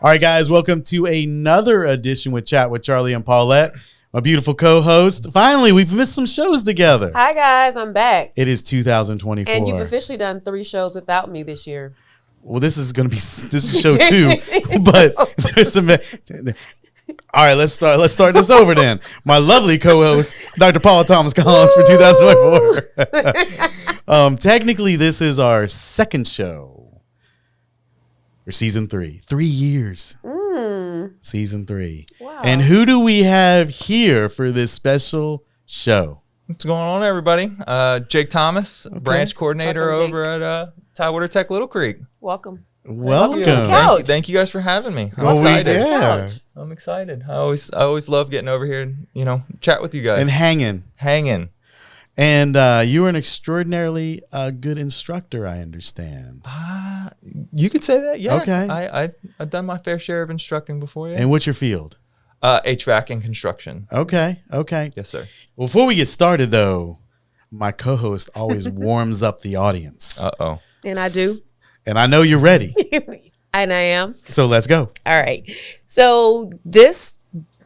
All right, guys, welcome to another edition with Chat with Charlie and Paulette, my beautiful co-host. Finally, we've missed some shows together. Hi, guys. I'm back. It is 2024. And you've officially done 3 shows without me this year. Well, this is show 2, but there's some... All right, let's start this over then. My lovely co-host, Dr. Paula Thomas Collins for 2024. Technically, this is our second show for season 3. 3 years. Season 3. Wow. And who do we have here for this special show? What's going on, everybody? Jake Thomas, branch coordinator Welcome, over at Tidewater Tech, Little Creek. Welcome. Welcome. Thank you guys for having me. I'm excited. Yeah. I'm excited. I always love getting over here and, chat with you guys. And hanging. And you are an extraordinarily good instructor, I understand. You could say that, yeah. Okay. I've done my fair share of instructing before, yeah. And what's your field? HVAC and construction. Okay. Yes, sir. Before we get started, though, my co-host always warms up the audience. Uh-oh. And I do. And I know you're ready. And I am. So let's go. All right. So this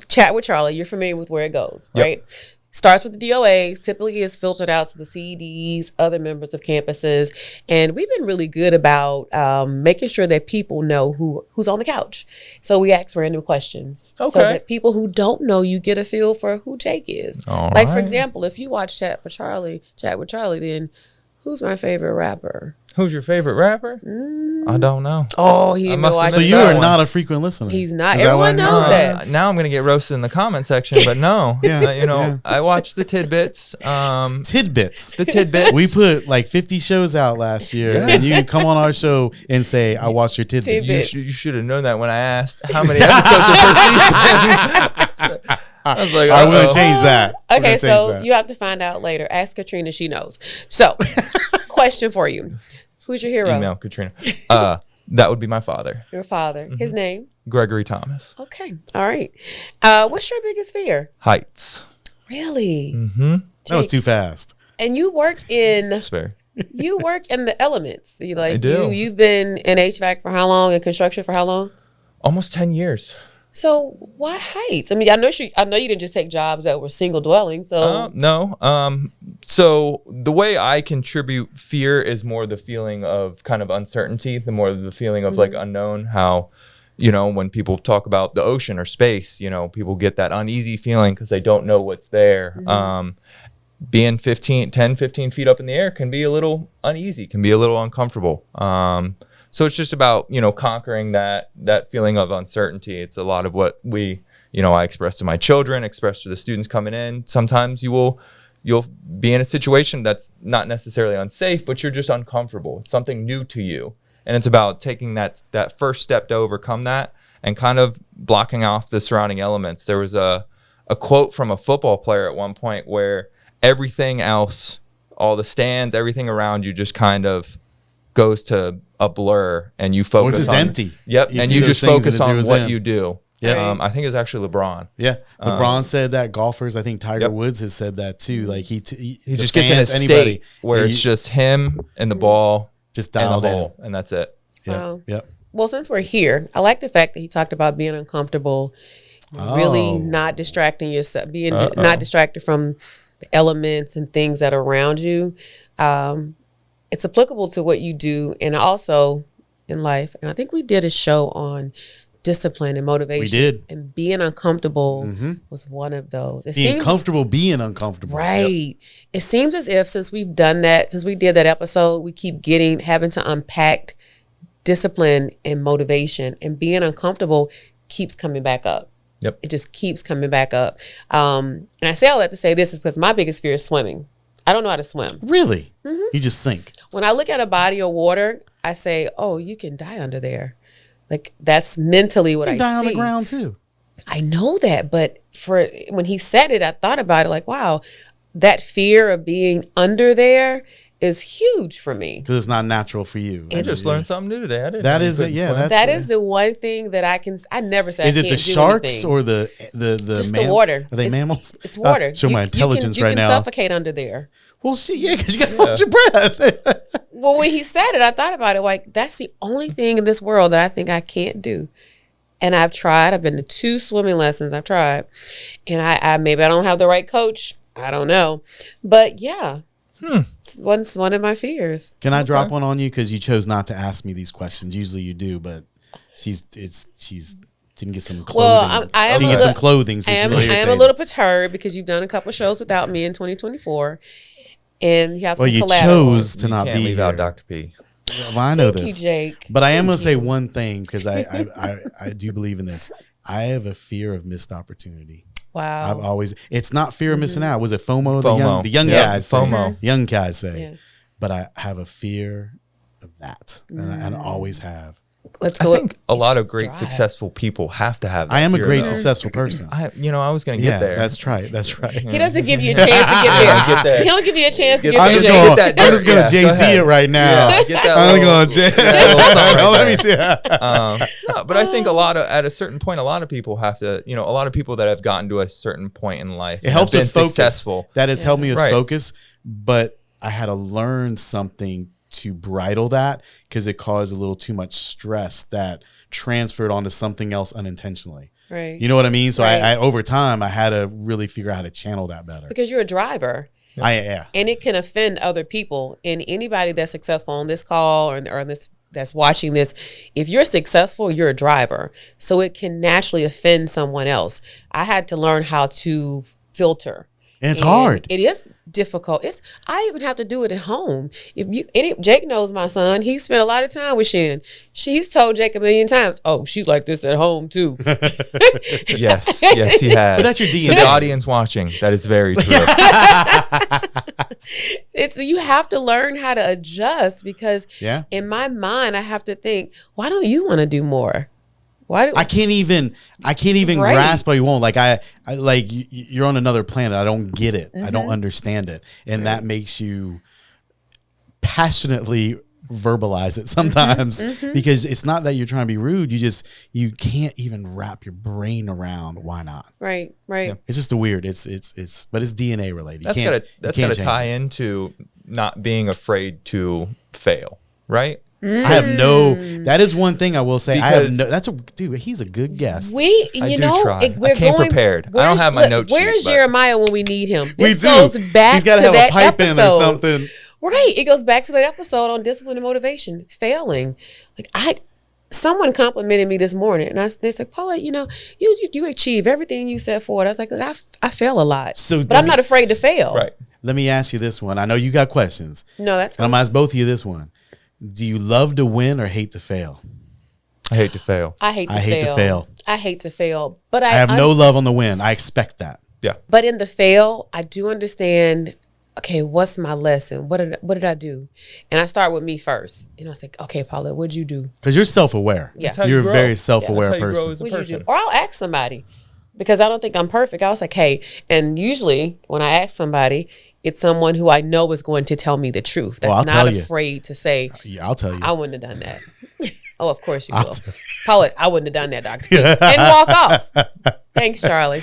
Chat with Charlie, you're familiar with where it goes, right? Yep. Starts with the DOA, typically is filtered out to the CEDs, other members of campuses. And we've been really good about making sure that people know who's on the couch. So we ask random questions. Okay. So that people who don't know you get a feel for who Jake is. All like, for right. example, if you watch Chat with Charlie, then who's my favorite rapper? Who's your favorite rapper? I don't know. Oh, he must have So missed you that are one. not a frequent listener. He's not. Is that Everyone why? knows that. Now I'm going to get roasted in the comment section, but no. Yeah. I watch the tidbits. Tidbits. The tidbits. We put like 50 shows out last year, Yeah. and you can come on our show and say, I watched your tidbits. Tidbits. You should have known that when I asked how many episodes are per season. I was like, I will uh-oh. change that. We're Okay, gonna change so that. you have to find out later. Ask Katrina, she knows. So, question for you. Who's your hero? Email Katrina. That would be my father, Your father. His name? Gregory Thomas. Okay. All right. What's your biggest fear? Heights. Really? Mm-hmm. That was too fast. And you work in That's fair. the elements. I do. You've been in HVAC for how long and construction for how long? Almost 10 years. So why heights? I mean, I know you didn't just take jobs that were single dwelling. So No. So the way I contribute fear is more the feeling of kind of uncertainty, the more the feeling of like unknown. How, when people talk about the ocean or space, people get that uneasy feeling because they don't know what's there. Being 10, 15 feet up in the air can be a little uneasy, can be a little uncomfortable. So it's just about, conquering that feeling of uncertainty. It's a lot of what I express to my children, express to the students coming in. Sometimes you'll be in a situation that's not necessarily unsafe, but you're just uncomfortable. It's something new to you. And it's about taking that first step to overcome that and kind of blocking off the surrounding elements. There was a quote from a football player at one point where everything else, all the stands, everything around you just kind of goes to a blur and you focus Which is on empty. Yep. You And see you those just things focus and it on zeroes what in. you do. Yeah. I think it's actually LeBron. Yeah. LeBron said that. Golfers, I think Tiger Woods has said that too. Like he Just gets in a state where it's just him and the ball just and the dialed in. hole, and that's it. Yeah. Wow. Yep. Well, since we're here, I like the fact that he talked about being uncomfortable, really not distracting yourself, being not distracted from the elements and things that are around you. It's applicable to what you do and also in life. And I think we did a show on discipline and motivation. We did. And being uncomfortable was one of those. Being comfortable being uncomfortable. Right. Yep. It seems as if since we did that episode, we keep having to unpack discipline and motivation, and being uncomfortable keeps coming back up. Yep. It just keeps coming back up. And I say all that to say this is because my biggest fear is swimming. I don't know how to swim. Really? You just sink. When I look at a body of water, I say, oh, you can die under there. Like, that's mentally what I You can die see. on the ground too. I know that, but when he said it, I thought about it like, wow, that fear of being under there is huge for me. Because it's not natural for you. I just learned something new today. I didn't That know you is it. couldn't Yeah, swim. that's That is the one thing that I never say Is I it can't the do sharks anything. or the Just the water? Are they It's- mammals? It's water. Show my intelligence you right can now. suffocate under there. Well, see, yeah, because you got to hold your breath. Well, when he said it, I thought about it. Like, that's the only thing in this world that I think I can't do. And I've been to 2 swimming lessons. I've tried. And I maybe I don't have the right coach. I don't know. But yeah. It's one of my fears. Can I drop one on you? Because you chose not to ask me these questions. Usually you do, but she's didn't get some clothing. Well, I she didn't get some clothing. So I am a little perturbed because you've done a couple shows without me in 2024. And you have some collateral. You chose to not can't be leave here. out Dr. P. Well, I know Thank this, you, Jake. but I am going to say one thing because I do believe in this. I have a fear of missed opportunity. Wow. I've always. It's not fear of missing out. Was it FOMO? FOMO. The young Yeah, guys say. FOMO. Young guys say. Yeah. But I have a fear of that, and I always have. Let's I go. think a lot of great Drive. successful people have to have that I am a fear, great though. successful person. I was going to Yeah, get there. that's right. That's right. He doesn't give you a chance to get there. Get there. He don't give you a chance to Get get there. I'm there, just Jake. going. Get that I'm just going to dirt. Yeah, go JC ahead. it right now. Yeah, get that I'm little- going to. get that little song right Let me there. tell. No, but I think at a certain point, a lot of people have to, a lot of people that have gotten to a certain point in life, It helps have been with focus. successful. That has helped me with Right. focus, but I had to learn something to bridle that because it caused a little too much stress that transferred onto something else unintentionally. Right. You know what I mean? So Right. I over time I had to really figure out how to channel that better. Because you're a driver. Yeah. And it can offend other people. And anybody that's successful on this call or this that's watching this, if you're successful, you're a driver. So it can naturally offend someone else. I had to learn how to filter. And it's hard. It is difficult. I even have to do it at home. Jake knows my son. He spent a lot of time with Shin. She's told Jake a million times, "Oh, she's like this at home too." Yes, he has. But that's your To DNA. the audience watching, that is very true. You have to learn how to adjust because Yeah. in my mind I have to think, why don't you want to do more? I can't even Right. grasp why you won't. Like I like you're on another planet. I don't get it. I Mm-hmm. don't understand it. And that makes you passionately verbalize it sometimes Mm-hmm. because it's not that you're trying to be rude. You can't even wrap your brain around why not. Right. It's just a weird. But it's DNA related. That's You gotta can't change tie it. into not being afraid to fail, right? I have that is one thing I will say. Because- dude, he's a good guest. I do try. I came prepared. I don't have my note sheet, Where's but- Jeremiah when we need him? We This do. goes back He's got to have that a pipe in or episode. something. Right. It goes back to that episode on discipline and motivation. Failing. Someone complimented me this morning and they said, Paula, you achieve everything you set forward. I was like, I fail a lot. But I'm not afraid to fail. Right. Let me ask you this one. I know you got questions. No, that's And I'm gonna ask both of you this one. Do you love to win or hate to fail? I hate to fail. I hate to fail. But I have no love on the win. I expect that. Yeah. But in the fail, I do understand, okay, what's my lesson? What did I do? And I start with me first. I was like, okay, Paula, what'd you do? Because you're self-aware. Yeah. That's how you You're a grow. very self-aware That's how you grow person. as a What'd you do? person. Or I'll ask somebody because I don't think I'm perfect. I was like, hey, and usually when I ask somebody, it's someone who I know is going to tell me the truth. That's I'll not tell you. afraid to say, Yeah, I'll tell you. I wouldn't have done that. Oh, of course you I'll will. tell- Paula, I wouldn't have done that, Dr. P. And walk off. Thanks, Charlie.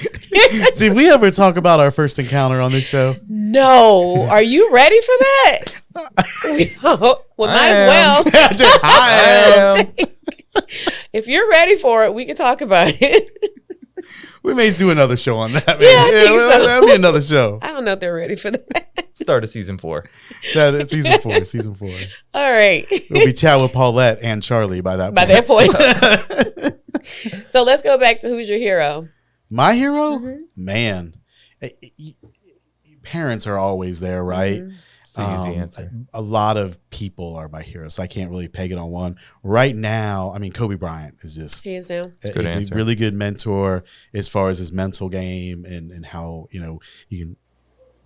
Did we ever talk about our first encounter on this show? No. Are you ready for that? Well, might as well. I am. If you're ready for it, we can talk about it. We may do another show on that. Man. I think so. That'll be another show. I don't know if they're ready for that. Start of season 4. That's season 4. Season 4. All right. We'll be chat with Paulette and Charlie by that By point. that point. So let's go back to who's your hero. My hero? Mm-hmm. Man. Parents are always there, right? Mm-hmm. It's the easy answer. A lot of people are my heroes, so I can't really peg it on one. Right now, I mean, Kobe Bryant is just Hands down. Good he's answer. a really good mentor as far as his mental game and how, you can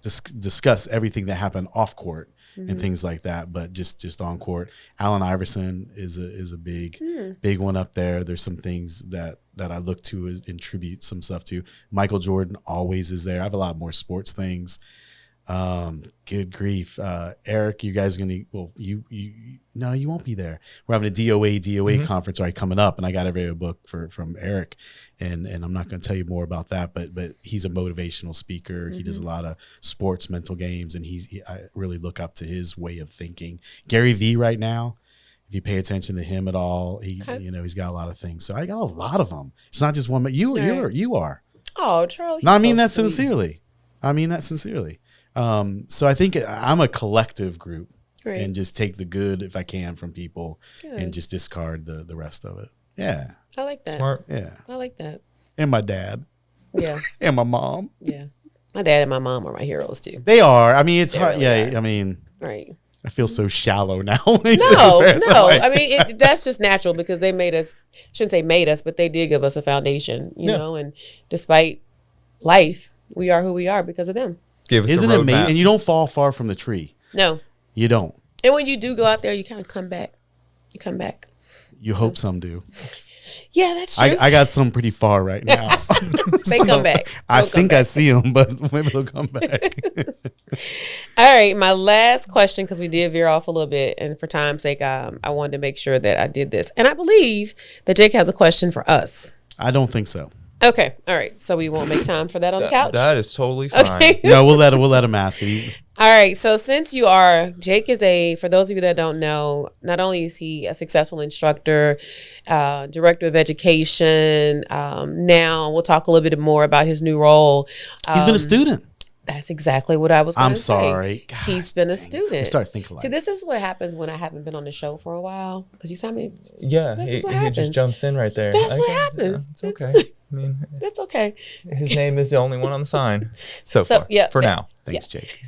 discuss everything that happened off court and things like that, but just on court. Allen Iverson is a big one up there. There's some things that I look to and tribute some stuff to. Michael Jordan always is there. I have a lot more sports things. Good grief. Eric, you guys are gonna no, you won't be there. We're having a DOA conference coming up, and I got a book from Eric, and I'm not gonna tell you more about that, but he's a motivational speaker. He does a lot of sports mental games, and I really look up to his way of thinking. Gary V right now, if If you pay attention to him at all, Okay. he's got a lot of things. So I got a lot of them. It's not just one, but you are. Oh, Charlie. No, I mean so that sweet. sincerely. So I think I'm a collective group, Great. and just take the good if I can from people, Good. and just discard the rest of it. Yeah, I like that. Smart. yeah. I like that. And my dad Yeah. and my mom. Yeah. My dad and my mom are my heroes too. They are. I mean, it's They hard. really Yeah. are. I mean, Right. I feel so shallow now. When he says No, parents. I'm no. like- I mean, that's just natural because they made us, shouldn't say made us, but they did give us a foundation, you Yeah. know, and despite life, we are who we are because of them. Gave us Isn't a it roadmap. amazing? And you don't fall far from the tree. No. You don't. And when you do go out there, you kind of come back. You come back. You hope some do. Yeah, that's true. I got some pretty far right now. They come back. I They'll come think I back. see them, but maybe they'll come back. All right, my last question, because we did veer off a little bit, and for time's sake, I wanted to make sure that I did this. And I believe that Jake has a question for us. I don't think so. Okay, all right. So we won't make time for that on the couch. That is totally fine. Okay. No, we'll let him ask it. All right. So since Jake is for those of you that don't know, not only is he a successful instructor, director of education, now we'll talk a little bit more about his new role. He's been a student. That's exactly what I was going I'm to say. sorry. God, He's been a dang it. student. I'm starting to think alike. See, this is what happens when I haven't been on the show for a while. Because you saw me. Yeah, This he, is what he happens. just jumps in right there. That's what Okay, happens. yeah, it's It's- okay. I mean, That's okay. his name is the only one on the sign so So, far. yeah, for now. Thanks, Jake.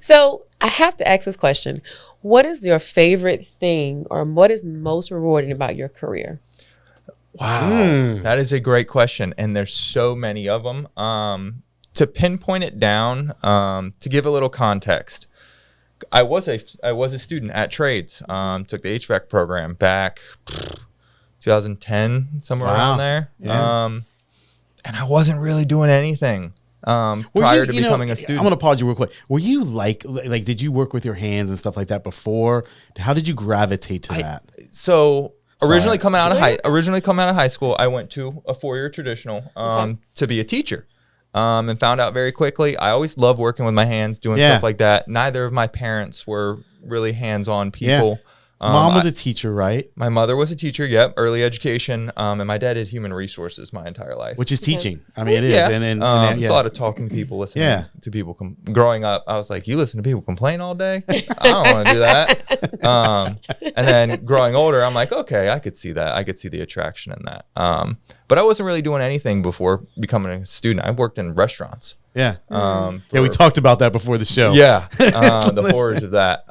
So I have to ask this question. What is your favorite thing or what is most rewarding about your career? Wow, that is a great question, and there's so many of them. To pinpoint it down, to give a little context, I was a student at Trades. Took the HVAC program back 2010, somewhere Wow. around there. Yeah. And I wasn't really doing anything prior to becoming a student. I'm going to pause you real quick. Were you like, did you work with your hands and stuff like that before? How did you gravitate to that? So originally Sorry. coming out of high school, I went to a 4-year traditional to be a teacher. And found out very quickly, I always loved working with my hands, doing Yeah. stuff like that. Neither of my parents were really hands-on people. Mom was a teacher, right? My mother was a teacher, yep, early education. And my dad did human resources my entire life. Which is teaching. I mean, it is. Yeah. And It's a lot of talking to people, listening Yeah. to people. Growing up, I was like, you listen to people complain all day? I don't want to do that. And then growing older, I'm like, okay, I could see that. I could see the attraction in that. But I wasn't really doing anything before becoming a student. I worked in restaurants. yeah. Yeah, We talked about that before the show. yeah, the horrors of that.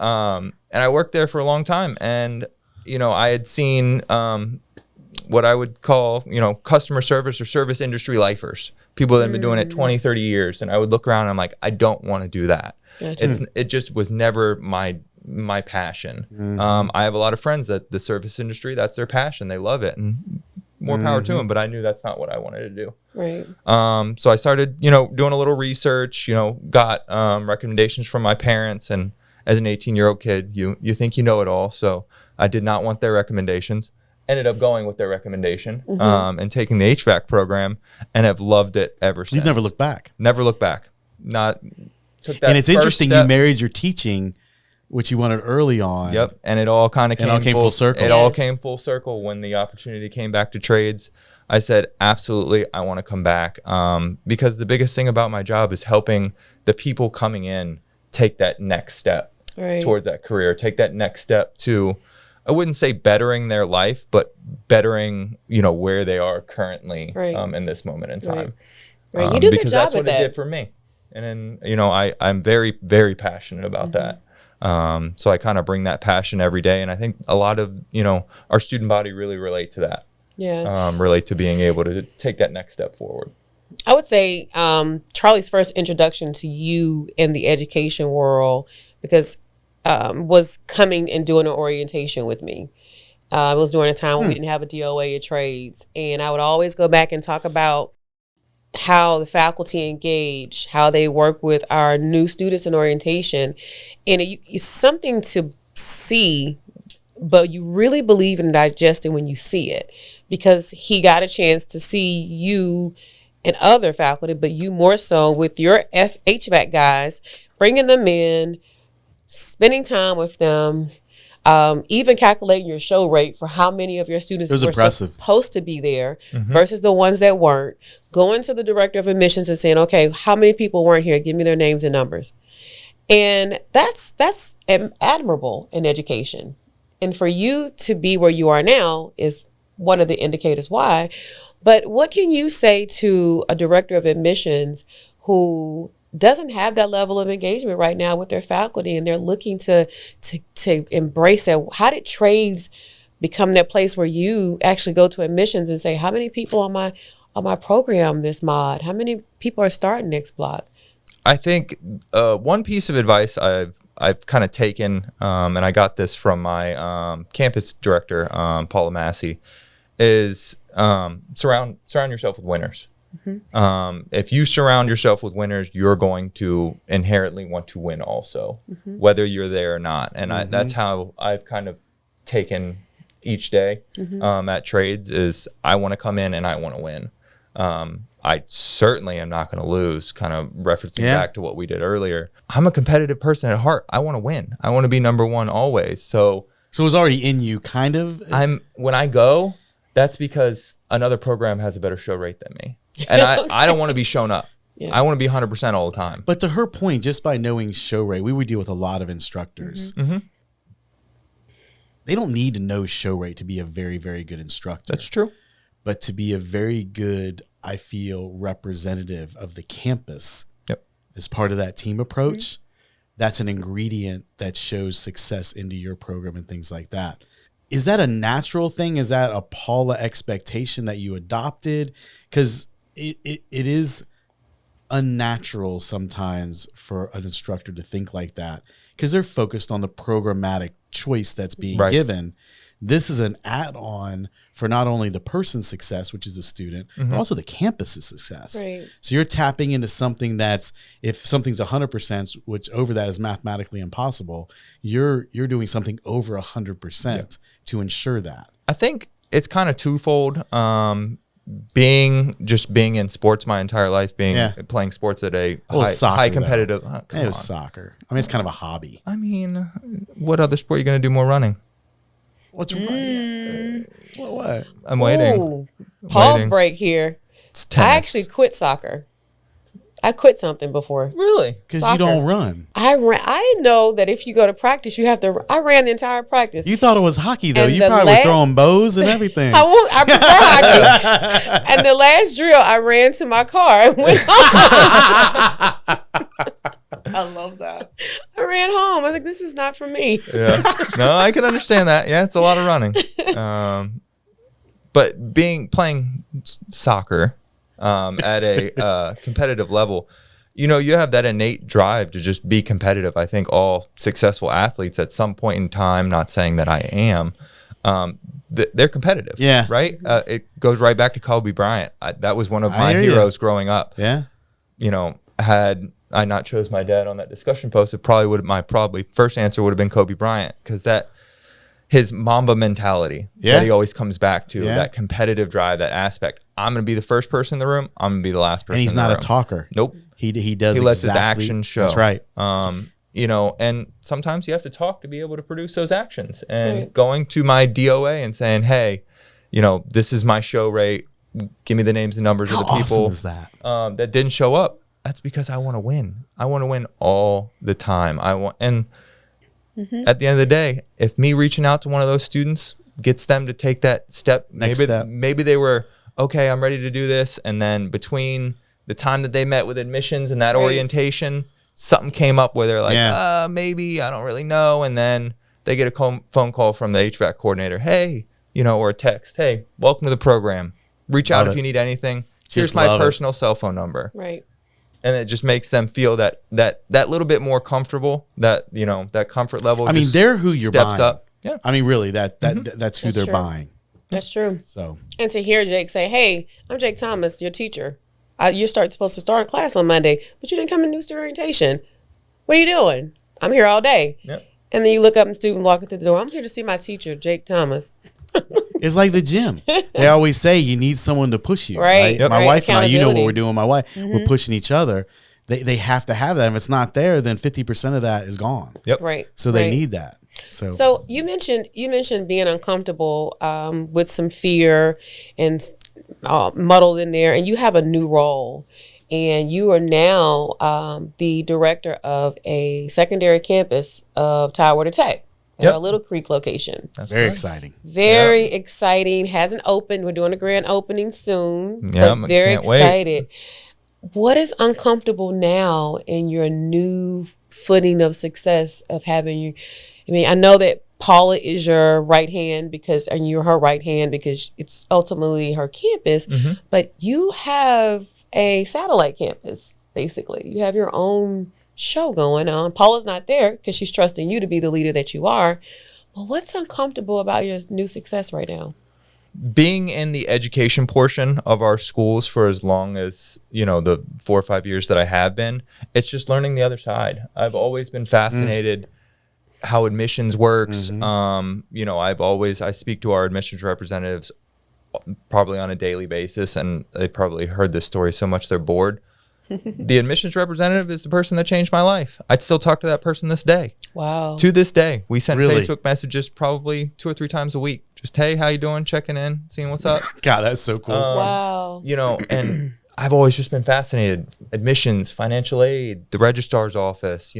And I worked there for a long time, and I had seen what I would call customer service or service industry lifers, people that have been doing it 20, 30 years, and I would look around and I'm like, I don't want to do that. Gotcha. It just was never my passion. I have a lot of friends that the service industry, that's their passion. They love it, and more power to them. But I knew that's not what I wanted to do. Right. So I started, doing a little research, got recommendations from my parents. And as an 18-year-old kid, you think you know it all. So I did not want their recommendations. Ended up going with their recommendation and taking the HVAC program, and have loved it ever since. You've never looked back. Never looked back. Took that And it's first interesting, step. you married your teaching, which you wanted early on. Yep, and it all kind of came, full circle. It all Yes. came full circle when the opportunity came back to Trades. I said, absolutely, I want to come back, because the biggest thing about my job is helping the people coming in take that next step Right. towards that career, take that next step to, I wouldn't say bettering their life, but bettering, where they are currently Right. In this moment in time. Right. You do a good because job that's at what that. it did for me. And then, I'm very, very passionate about that. So I kind of bring that passion every day. And I think a lot of, our student body really relate to that, Yeah. relate to being able to take that next step forward. I would say Charlie's first introduction to you in the education world, because was coming and doing an orientation with me. It was during a time when we didn't have a DOA of trades. And I would always go back and talk about how the faculty engage, how they work with our new students in orientation. And it's something to see, but you really believe in digesting when you see it, because he got a chance to see you and other faculty, but you more so with your HVAC guys, bringing them in, spending time with them, Even calculating your show rate for how many of your students were impressive. Supposed to be there versus the ones that weren't. Going to the director of admissions and saying, okay, how many people weren't here? Give me their names and numbers. And that's admirable in education. And for you to be where you are now is one of the indicators why. But what can you say to a director of admissions who doesn't have that level of engagement right now with their faculty, and they're looking to embrace it? How did trades become that place where you actually go to admissions and say, how many people on my program this mod? How many people are starting next block? I think one piece of advice I've kind of taken, and I got this from my campus director, Paula Massey, is surround yourself with winners. If you surround yourself with winners, you're going to inherently want to win also, whether you're there or not. And that's how I've kind of taken each day at trades is I want to come in and I want to win. I certainly am not going to lose, kind of referencing back to what we did earlier. I'm a competitive person at heart. I want to win. I want to be number one always. So it was already in you, kind of. When I go, that's because another program has a better show rate than me. And I don't want to be shown up. Yeah. I want to be 100% all the time. But to her point, just by knowing show rate, we would deal with a lot of instructors. They don't need to know show rate to be a very, very good instructor. That's true. But to be a very good, I feel, representative of the campus as part of that team approach, that's an ingredient that shows success into your program and things like that. Is that a natural thing? Is that a Paula expectation that you adopted? Because it is unnatural sometimes for an instructor to think like that because they're focused on the programmatic choice that's being given. This is an add-on for not only the person's success, which is a student, but also the campus's success. Right. So you're tapping into something that's, if something's 100%, which over that is mathematically impossible, you're doing something over 100% to ensure that. I think it's kind of twofold. Being in sports my entire life, playing sports at a high competitive. It was soccer. I mean, it's kind of a hobby. I mean, what other sport are you going to do more running? What's wrong? What? I'm waiting. Ooh, pause break here. It's tennis. I actually quit soccer. I quit something before. Really? Because you don't run. I didn't know that if you go to practice, you have to. I ran the entire practice. You thought it was hockey, though. You probably were throwing bows and everything. I prefer hockey. And the last drill, I ran to my car and went home. I love that. I ran home. I was like, this is not for me. Yeah. No, I can understand that. Yeah, it's a lot of running. But playing soccer at a competitive level, you have that innate drive to just be competitive. I think all successful athletes at some point in time, not saying that I am, they're competitive. Yeah. Right? It goes right back to Kobe Bryant. That was one of my heroes growing up. Yeah. Had I not chose my dad on that discussion post, it probably first answer would have been Kobe Bryant, because his Mamba mentality that he always comes back to, that competitive drive, that aspect. I'm going to be the first person in the room. I'm going to be the last person. And he's not a talker. Nope. He does. He lets his actions show. That's right. And sometimes you have to talk to be able to produce those actions. And going to my DOA and saying, hey, this is my show rate. Give me the names and numbers of the people awesome is that? That didn't show up. That's because I want to win. I want to win all the time. At the end of the day, if me reaching out to one of those students gets them to take that step, maybe they were, okay, I'm ready to do this. And then between the time that they met with admissions and that orientation, something came up where they're like, maybe, I don't really know. And then they get a phone call from the HVAC coordinator. Hey, or a text. Hey, welcome to the program. Reach out if you need anything. Here's my personal cell phone number. Right. And it just makes them feel that little bit more comfortable, that comfort level. I mean, they're who you're steps buying. Up. Yeah. I mean, really, that's who they're buying. That's true. So, and to hear Jake say, "Hey, I'm Jake Thomas, your teacher. You're supposed to start a class on Monday, but you didn't come to new student orientation. What are you doing? I'm here all day." Yep. And then you look up and student walking through the door. I'm here to see my teacher, Jake Thomas. It's like the gym. They always say you need someone to push you. Right. My wife and I, you know what we're doing. My wife, we're pushing each other. They have to have that. If it's not there, then 50% of that is gone. Yep. Right. So they need that. So you mentioned being uncomfortable with some fear and muddled in there, and you have a new role, and you are now the director of a secondary campus of Tidewater Tech at our Little Creek location. That's very exciting. Very exciting. Hasn't opened. We're doing a grand opening soon. Yeah, but very can't wait. excited. What is uncomfortable now in your new footing of success of having you? I mean, I know that Paula is your right hand and you're her right hand because it's ultimately her campus, but you have a satellite campus, basically. You have your own show going on. Paula's not there because she's trusting you to be the leader that you are. But what's uncomfortable about your new success right now? Being in the education portion of our schools for as long as, the 4 or 5 years that I have been, it's just learning the other side. I've always been fascinated how admissions works. I speak to our admissions representatives probably on a daily basis, and they probably heard this story so much they're bored. The admissions representative is the person that changed my life. I'd still talk to that person this day. Wow. To this day. We send Really? Facebook messages probably 2 or 3 times a week. Just, hey, how you doing? Checking in, seeing what's up. God, that's so cool. Wow. And I've always just been fascinated. Admissions, financial aid, the registrar's office,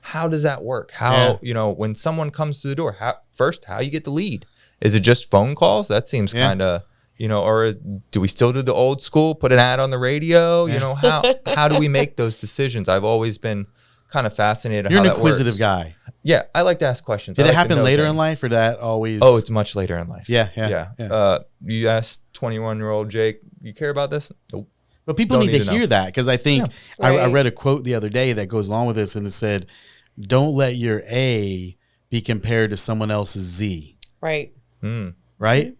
how does that work? How, when someone comes to the door, how you get the lead? Is it just phone calls? That seems kind of, or do we still do the old school, put an ad on the radio? How do we make those decisions? I've always been kind of fascinated. You're how an that inquisitive works. guy. Yeah, I like to ask questions. Did I it like to happen know later things. in life, or that always? Oh, it's much later in life. Yeah. You asked 21-year-old Jake, you care about this? Nope. But people Don't need to know. hear that, because I think I Right. read a quote the other day that goes along with this, and it said, "Don't let your A be compared to someone else's Z." Right. Right?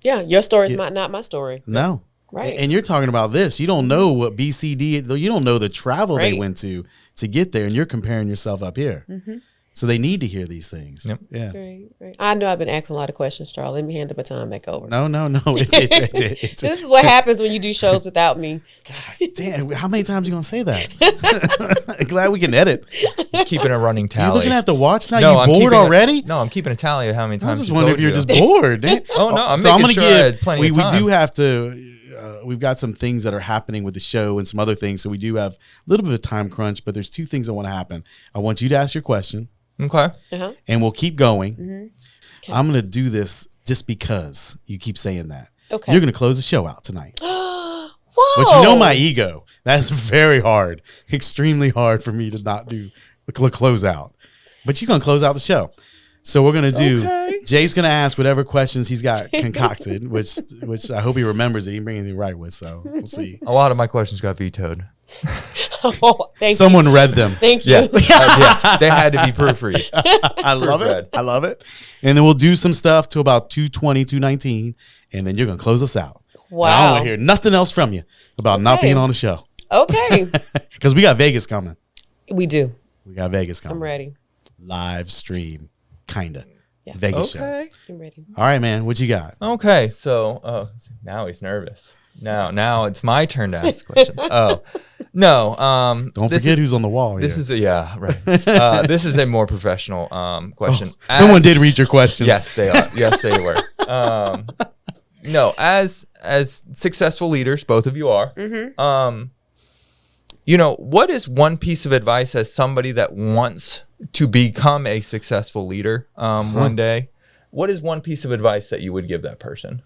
Yeah. Your story is not my story. No. Right. And you're talking about this. You don't know what BCD. You don't know the travel they Right. went to get there, and you're comparing yourself up here. So they need to hear these things. Yep. Yeah. Right. I know I've been asking a lot of questions, Charles. Let me hand the baton back over. No. It's This is what happens when you do shows without me. damn. How many times you gonna say that? Glad we can edit. Keeping a running You tally. looking at the watch now? No, you I'm bored keeping already? No, I'm keeping a tally of how many I times was just you wondering if told you're you. just bored. Damn. Oh, no, I'm so I'm making gonna sure I give. had plenty We of time. do have to. We've got some things that are happening with the show and some other things, so we do have a little bit of a time crunch. But there's 2 things that want to happen. I want you to ask your question, Okay. and we'll keep going. I'm gonna do this just because you keep saying that. Okay. You're gonna close the show out tonight. Whoa. But you know my ego. That's very hard. Extremely hard for me to not do the close out. But you're going to close out the show. So we're going to do, Jay's going to ask whatever questions he's got concocted, which I hope he remembers that he didn't bring anything right with. So we'll see. A lot of my questions got vetoed. Oh, thank Someone you. read them. Thank you. Yeah, they had to be proofread. I love Proofread. it. I love it. And then we'll do some stuff to about 2:20, 2:19, and then you're going to close us out. Wow. And I don't want to hear nothing else from you about not Okay. being on the show. Okay. Because we got Vegas coming. We do. We got Vegas coming. I'm ready. Live stream, kind of. Yeah. Vegas show. Okay. I'm ready. All right, man. What you got? Okay. So now he's nervous. Now it's my turn to ask a question. Oh, no. Don't this forget is, who's on the wall here. This is right. This is a more professional question. Someone did read your questions. Yes, they are. Yes, they were. No, as successful leaders, both of you are. What is one piece of advice as somebody that wants to become a successful leader one day? What is one piece of advice that you would give that person?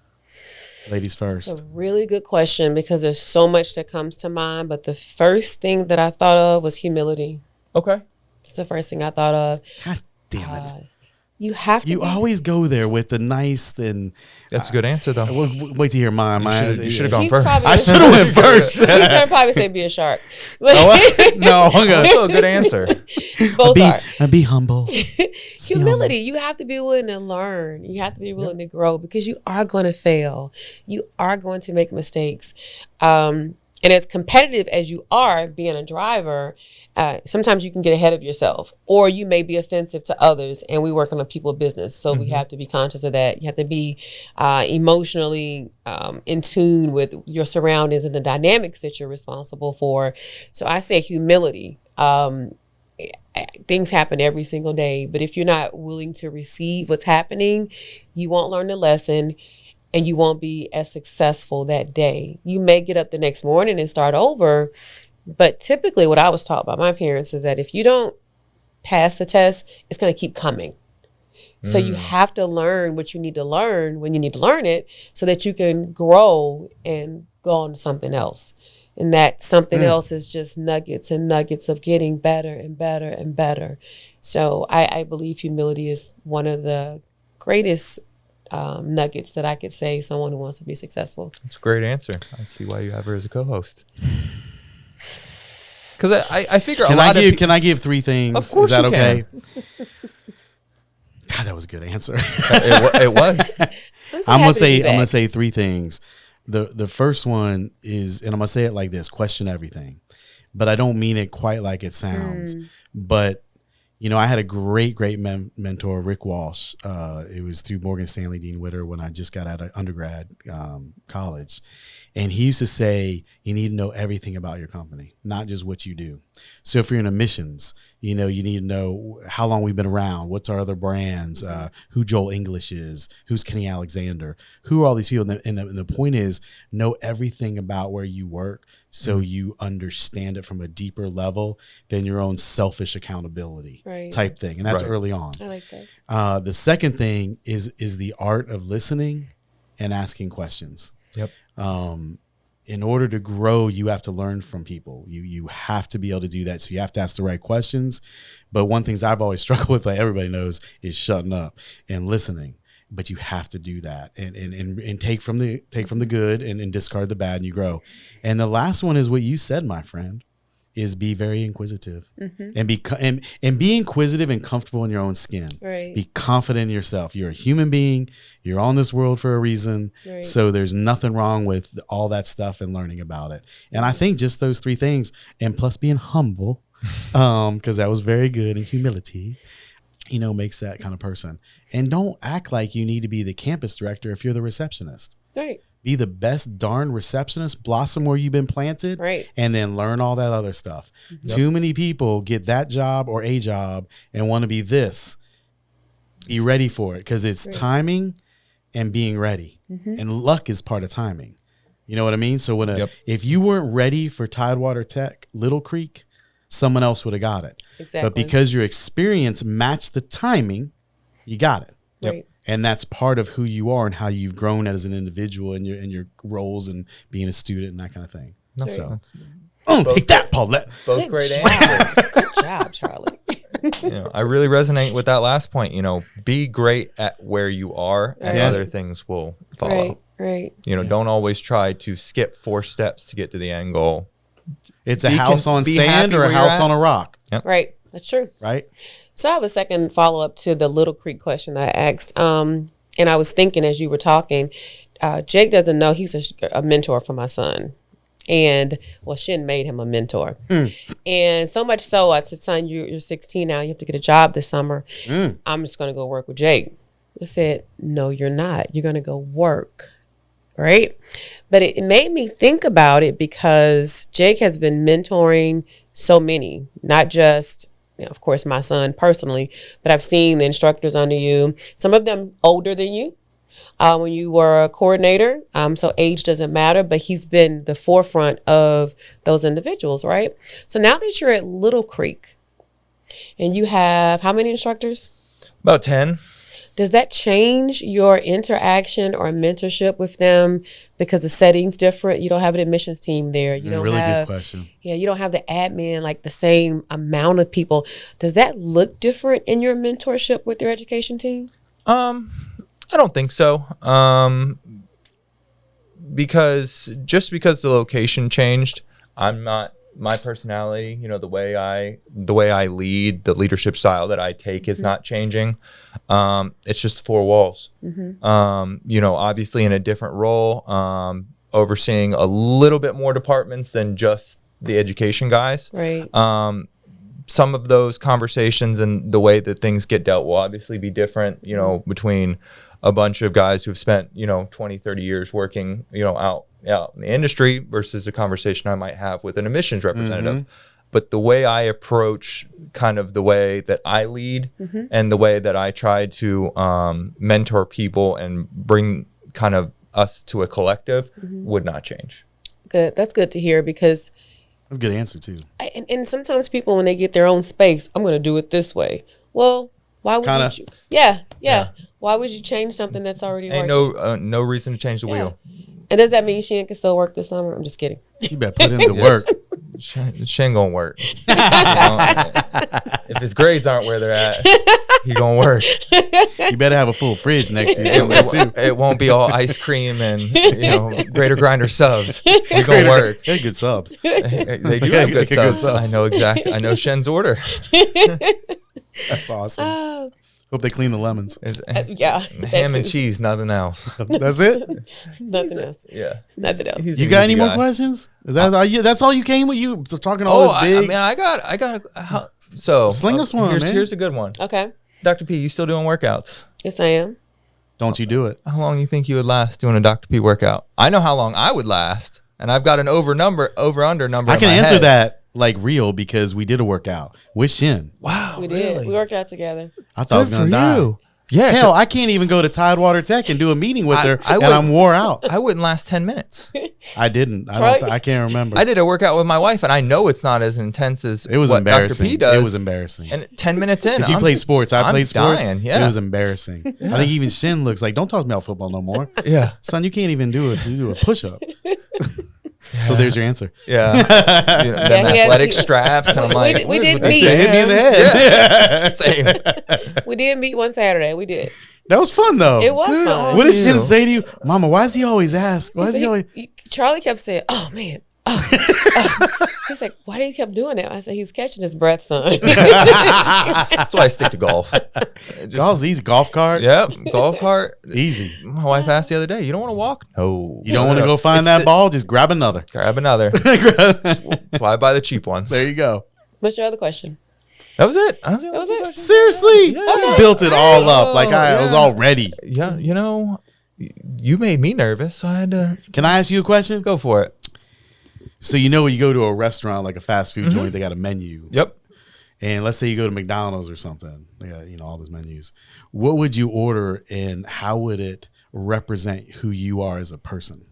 Ladies first. It's a really good question because there's so much that comes to mind. But the first thing that I thought of was humility. Okay. It's the first thing I thought of. God damn it. You have to. You be- always go there with the nice and That's a good answer, though. wait to hear mine. You should have gone He's first. probably- I should have went first. He's gonna probably say be a shark. No, I'm gonna Also a good answer. Both are. be humble. Humility. You have to be willing to learn. You have to be willing to grow because you are going to fail. You are going to make mistakes. And as competitive as you are being a driver, sometimes you can get ahead of yourself or you may be offensive to others, and we work on a people business. So we have to be conscious of that. You have to be emotionally in tune with your surroundings and the dynamics that you're responsible for. So I say humility. things happen every single day, but if you're not willing to receive what's happening, you won't learn the lesson and you won't be as successful that day. You may get up the next morning and start over, but typically what I was taught by my parents is that if you don't pass the test, it's going to keep coming. So you have to learn what you need to learn when you need to learn it so that you can grow and go on to something else. And that something else is just nuggets and nuggets of getting better and better and better. So I believe humility is one of the greatest nuggets that I could say someone who wants to be successful. That's a great answer. I see why you have her as a co-host. Because I figure Can I give 3 things? Of course, is that you okay? can. God, that was a good answer. It was. I'm gonna say 3 things. The first one is, and I'm gonna say it like this: question everything. But I don't mean it quite like it sounds. But I had a great mentor, Rick Walsh. It was through Morgan Stanley Dean Witter when I just got out of undergrad college. And he used to say, you need to know everything about your company, not just what you do. So if you're in emissions, you need to know how long we've been around, what's our other brands, who Joel English is, who's Kenny Alexander, who are all these people. And the point is, know everything about where you work so you understand it from a deeper level than your own selfish accountability type thing. And that's early on. I like that. The second thing is the art of listening and asking questions. Yep. In order to grow, you have to learn from people. You have to be able to do that. So you have to ask the right questions. But one thing I've always struggled with, like everybody knows, is shutting up and listening. But you have to do that and take from the good and discard the bad, and you grow. And the last one is what you said, my friend, is be very inquisitive and be inquisitive and comfortable in your own skin. Right. Be confident in yourself. You're a human being. You're on this world for a reason. Right. So there's nothing wrong with all that stuff and learning about it. And I think just those 3 things, and plus being humble, because that was very good, and humility, makes that kind of person. And don't act like you need to be the campus director if you're the receptionist. Right. Be the best darn receptionist, blossom where you've been planted, and then learn all that other stuff. Too many people get that job or a job and want to be this. Be ready for it, because it's timing and being ready. And luck is part of timing. You know what I mean? So if you weren't ready for Tidewater Tech, Little Creek, someone else would have got it. Exactly. But because your experience matched the timing, you got it. Right. And that's part of who you are and how you've grown as an individual and your roles and being a student and that kind of thing. Right. So, take that, Paulette. Both great answers. Good job, Charlie. I really resonate with that last point. Be great at where you are, and other things will follow. Right. Don't always try to skip 4 steps to get to the end goal. It's a house on sand or a house on a rock. Yep. Right. That's true. Right. So I have a second follow-up to the Little Creek question that I asked. And I was thinking as you were talking, Jake doesn't know he's a mentor for my son. And, Shin made him a mentor. And so much so, I said, son, you're 16 now. You have to get a job this summer. I'm just going to go work with Jake. I said, no, you're not. You're going to go work. Right? But it made me think about it because Jake has been mentoring so many, not just, of course, my son personally, but I've seen the instructors under you, some of them older than you when you were a coordinator. So age doesn't matter, but he's been the forefront of those individuals, right? So now that you're at Little Creek and you have how many instructors? About 10. Does that change your interaction or mentorship with them because the setting's different? You don't have an admissions team there. You don't have, good question. Yeah, you don't have the admin, like the same amount of people. Does that look different in your mentorship with your education team? I don't think so. Because the location changed, I'm not. My personality, the way I lead, the leadership style that I take is not changing. It's just 4 walls. Obviously in a different role, overseeing a little bit more departments than just the education guys. Right. Some of those conversations and the way that things get dealt will obviously be different, between a bunch of guys who've spent, 20, 30 years working, out in the industry versus a conversation I might have with an admissions representative. but the way I approach kind of the way that I lead and the way that I try to mentor people and bring kind of us to a collective would not change. Good. That's good to hear because That's a good answer too. and sometimes people, when they get their own space, I'm going to do it this way. Well, why would you? Yeah. Why would you change something that's already Ain't working? no reason to change the wheel. And does that mean Shan can still work this summer? I'm just kidding. You better put in the work. Shan gonna work. You know? If his grades aren't where they're at, he gonna work. You better have a full fridge next to you somewhere too. It won't be all ice cream and grater grinder subs. He gonna work. They're good subs. They do have good subs. I know exactly. I know Shen's order. That's awesome. Hope they clean the lemons. Yeah. Ham and cheese, nothing else. That's it? Nothing else. Yeah. Nothing else. He's You an got easy any more guy. questions? Is that all you? That's all you came with? You talking all this big? I got. So Sling us one, man. Here's a good one. Okay. Dr. P, you still doing workouts? Yes, I am. Don't you do it? How long you think you would last doing a Dr. P workout? I know how long I would last, and I've got an over under number. I in can my answer head. that like real because we did a workout with Shin. Wow, We really? did. We worked out together. I thought I was Good gonna for die. you. Yeah. Hell, I can't even go to Tidewater Tech and do a meeting with her, I and would- I'm wore out. I wouldn't last 10 minutes. I didn't. Try- I can't remember. I did a workout with my wife, and I know it's not as intense as It was what embarrassing. Dr. P does. It was embarrassing. And 10 minutes in, Because you played sports. I I'm played sports. dying, yeah. It was embarrassing. I think even Shin looks like, don't talk about football no more. Yeah. Son, you can't even do a push up. So there's your answer. Yeah. Them he has- athletic straps. And I'm like, we did what is meet. with Hit me in the these head. hands? Same. We did meet one Saturday. We did. That was fun though. It was Good fun. on What did Shin you. say to you? Mama, why does he always ask? Why does he always? Charlie kept saying, "Oh man." Oh. He's like, why did he keep doing that? I said, he was catching his breath, son. That's why I stick to golf. Golf's easy. Golf cart? Yep. Golf cart. Easy. My wife asked the other day, you don't want to walk? No. You don't want to go find It's that the- ball? Just grab another. Grab another. There That's why I buy the cheap ones. you go. What's your other question? That was it. That was it. Seriously? Yeah. You built it all up. Like I was Yeah. all ready. Yeah, you made me nervous, so I had to Can I ask you a question? go for it. So you know when you go to a restaurant, like a fast food joint, they got a menu. Yep. And let's say you go to McDonald's or something. They got, all those menus. What would you order and how would it represent who you are as a person?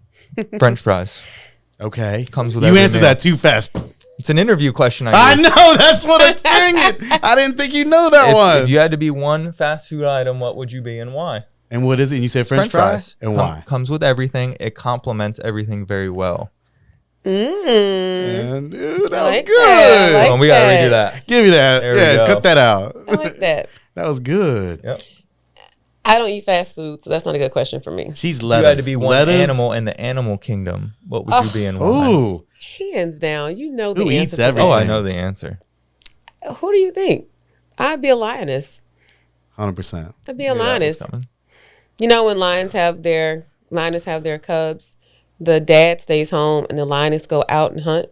French fries. Okay. Comes with you every answered meal. that too fast. It's an interview question. I use. know. That's what I'm dang it. I didn't think you know that one. If you had to be one fast food item, what would you be and why? And what is it? And you said French fries? And why? Comes with everything. It complements everything very well. And, dude, that I was like good. that. I like Well, we got to that. redo that. Give me that. There we Yeah, go. cut that out. I like that. That was good. Yep. I don't eat fast food, so that's not a good question for me. She's You lettuce. had to be one Lettuce. animal in the animal kingdom. What would you be and why? Ooh. Hands down, you know the Who answer eats to that. everything? Oh, I know the answer. Who do you think? I'd be a lioness. 100%. I'd be a Knew that was lioness. coming. You know when lioness have their cubs, the dad stays home and the lioness go out and hunt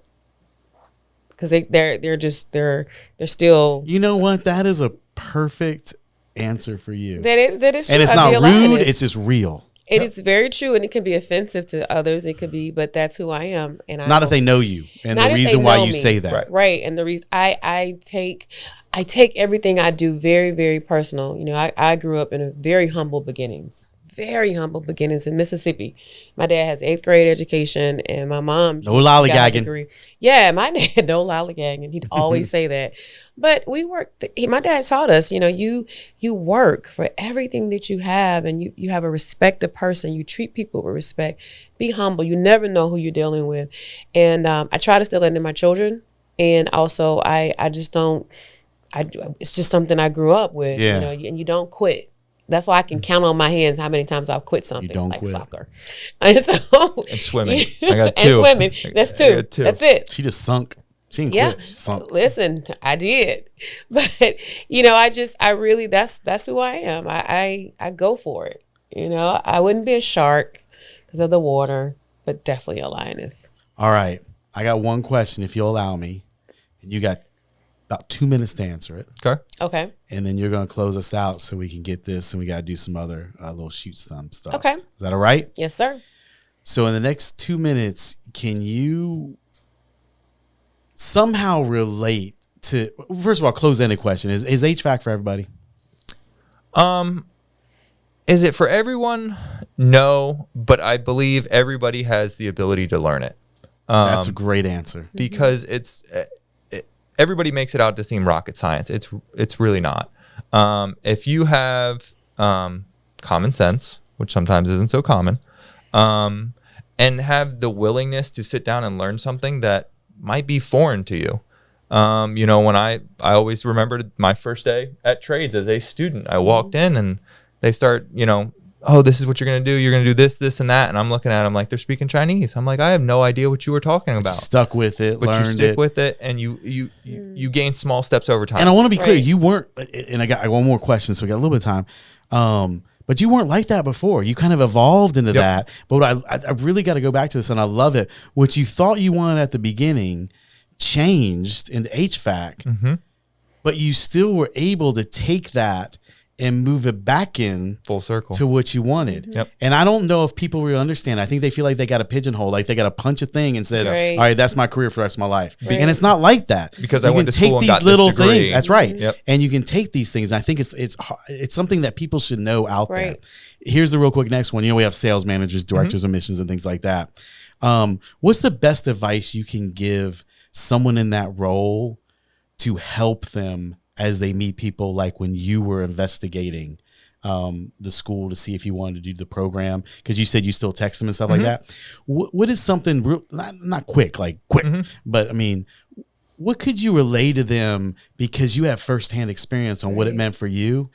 because they're still You know what? That is a perfect answer for you. that is true. And it's I'd not be a rude. lioness. It's just real. It is very true, and it can be offensive to others. It could be, but that's who I am. And Not if they know you. And Not the if they reason why know you me. say that. right, and the reason I take everything I do very, very personal. I grew up in a very humble beginnings in Mississippi. My dad has 8th grade education, and my mom No got a lollygagging. degree. Yeah, my dad no lollygagging. He'd always say that. But we worked. My dad taught us. You work for everything that you have, and you have a respected person. You treat people with respect. Be humble. You never know who you're dealing with, and I try to still into my children. And also, I just don't. It's just something I grew up with. Yeah. And you don't quit. That's why I can count on my hands how many times I've quit something don't like quit. soccer. And so And swimming. I got and two. swimming. That's I two. got two. That's it. She just sunk. She didn't Yeah. quit. She sunk. Listen, I did. But that's who I am. I go for it. I wouldn't be a shark because of the water, but definitely a lioness. All right. I got one question, if you'll allow me. And you got about 2 minutes to answer it. Okay. Okay. And then you're going to close us out so we can get this. And we got to do some other little shoot some stuff. Okay. Is that all right? Yes, sir. So in the next 2 minutes, can you somehow relate to, first of all, close-ended question. Is HVAC for everybody? Is it for everyone? No, but I believe everybody has the ability to learn it. That's a great answer. Because everybody makes it out to seem rocket science. It's really not. If you have common sense, which sometimes isn't so common, and have the willingness to sit down and learn something that might be foreign to you. When I always remembered my first day at trades as a student, I walked in and they start, oh, this is what you're going to do. You're going to do this, this, and that. And I'm looking at them like they're speaking Chinese. I'm like, I have no idea what you were talking about. Stuck with it, but learned you stick it. with it, and you gain small steps over time. And I want to be clear, you weren't, and I got one more question, so we got a little bit of time. But you weren't like that before. You kind of evolved into that. But what I really got to go back to this, and I love it. What you thought you wanted at the beginning changed into HVAC, but you still were able to take that and move it back in full circle to what you wanted. Yep. And I don't know if people really understand. I think they feel like they got a pigeonhole, like they got to punch a thing and says, Right. all right, that's my career for the rest of my life. Right. And it's not like that. Because you I went can to school and got this degree. things. That's right. Yep. And you can take these things. I think it's something that people should know out there. Right. Here's the real quick next one. We have sales managers, directors of missions, and things like that. What's the best advice you can give someone in that role to help them as they meet people, like when you were investigating the school to see if you wanted to do the program, because you said you still text them and stuff like that. What is something real, not quick, but I mean, what could you relay to them because you have firsthand experience on what it meant for you?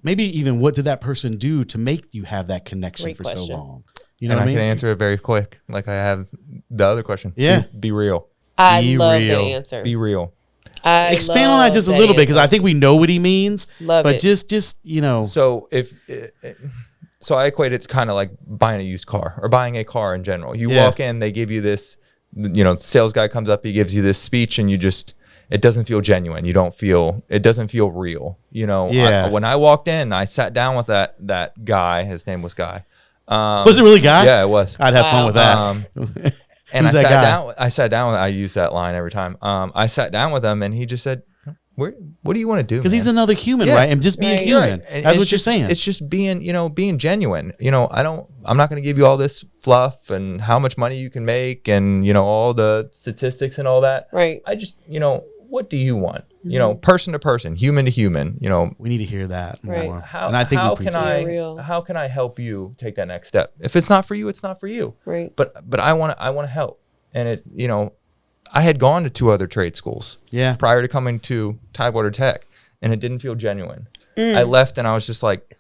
Maybe even what did that person do to make you have that connection Great for question. so long? You know and what I mean? can answer it very quick, like I have the other question. Yeah. Be real. I Be love real. that answer. Be real. Expand on that just a little bit, because I think we know what he means. Love but it. just So so I equate it to kind of like buying a used car or buying a car in general. You walk in, they give you this, sales guy comes up, he gives you this speech, and it doesn't feel genuine. It doesn't feel real. When I walked in, I sat down with that guy. His name was Guy. Was it really Guy? Yeah, it was. I'd have fun with that. And Who's that guy? I sat down with, I use that line every time. I sat down with him and he just said, what do you want to do? Because he's another human, Yeah. right? And just be a Right. human. Right. And That's it's what you're just- saying. It's just being, being genuine. I'm not going to give you all this fluff and how much money you can make and, all the statistics and all that. Right. I just, what do you want? Person to person, human to human, We need to hear that more. Right. And I think we preach that. Real. how can I help you take that next step? If it's not for you, it's not for you. Right. But I want to help. And I had gone to 2 other trade schools prior to coming to Tidewater Tech, and it didn't feel genuine. I left and I was just like,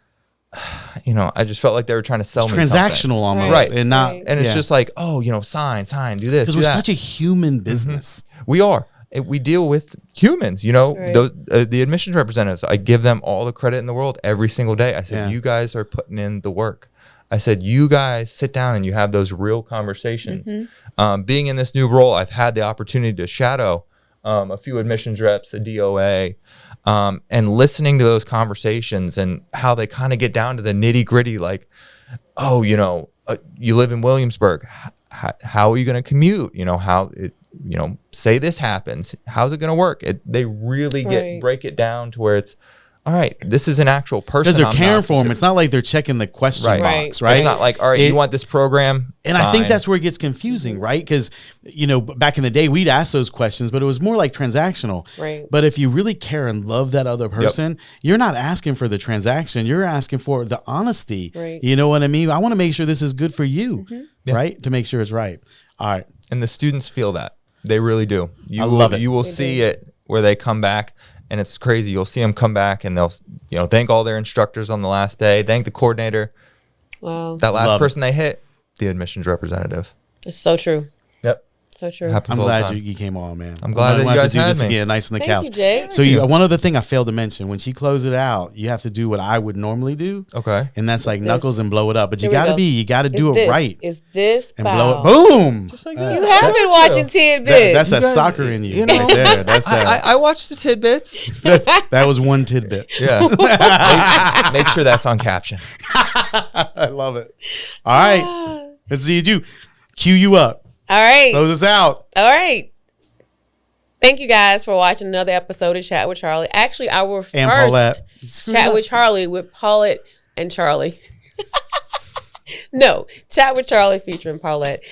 I just felt like they were trying to sell me something. Transactional almost. Right. And not, Right. And it's just like, oh, sign, do this. because do we're that. such a human business. We are. We deal with humans, Right. the admissions representatives. I give them all the credit in the world every single day. I said, you guys are putting in the work. I said, you guys sit down and you have those real conversations. Being in this new role, I've had the opportunity to shadow a few admissions reps, a DOA, and listening to those conversations and how they kind of get down to the nitty gritty, like, oh, you live in Williamsburg. How are you going to commute? Say this happens. How's it going to work? They really break it down to where it's, all right, this is an actual person. Because they're caring for them. It's not like they're checking the question box, right? It's not like, all right, you want this program? And I think that's where it gets confusing, right? Because, back in the day, we'd ask those questions, but it was more like transactional. Right. But if you really care and love that other person, you're not asking for the transaction. You're asking for the honesty. Right. You know what I mean? I want to make sure this is good for you, right? To make sure it's right. All right. And the students feel that. They really do. love it. You will see it where they come back. And it's crazy. You'll see them come back and they'll, thank all their instructors on the last day. Thank the coordinator. Wow. That last Love person they hit, the admissions representative. It's so true. Yep. So true. Happens I'm all the glad time. you came on, man. I'm glad that you have guys to do had this me. again, nice on the Thank couch. you, Jay. So one other thing I failed to mention, when she closed it out, you have to do what I would normally do. Okay. And that's like this? knuckles and blow it up. But you Here we gotta go. you gotta do It's it this. right Is this and foul? blow it. Boom. Just like You that. have been watching Tidbits. That's that guys- soccer in you, you know, right there. That's I watched the tidbits. that was one tidbit. Yeah. Make sure that's on caption. I love it. All right. Let's see you do. Cue you up. All right. Close us out. All right. Thank you guys for watching another episode of Chat with Charlie. Actually, our first Paulette. Chat with Charlie with Paulette and Charlie. No, Chat with Charlie featuring Paulette.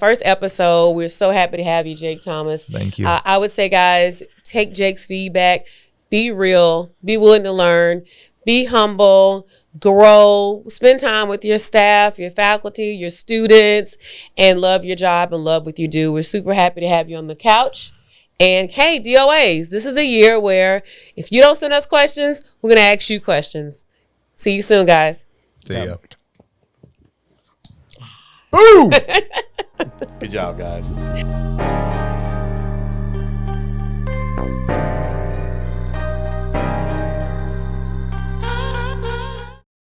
First episode. We're so happy to have you, Jake Thomas. Thank you. I would say, guys, take Jake's feedback. Be real. Be willing to learn. Be humble. Grow. Spend time with your staff, your faculty, your students, and love your job and love what you do. We're super happy to have you on the couch. And hey, DOAs, this is a year where if you don't send us questions, we're going to ask you questions. See you soon, guys. See ya. Boom! Good job, guys.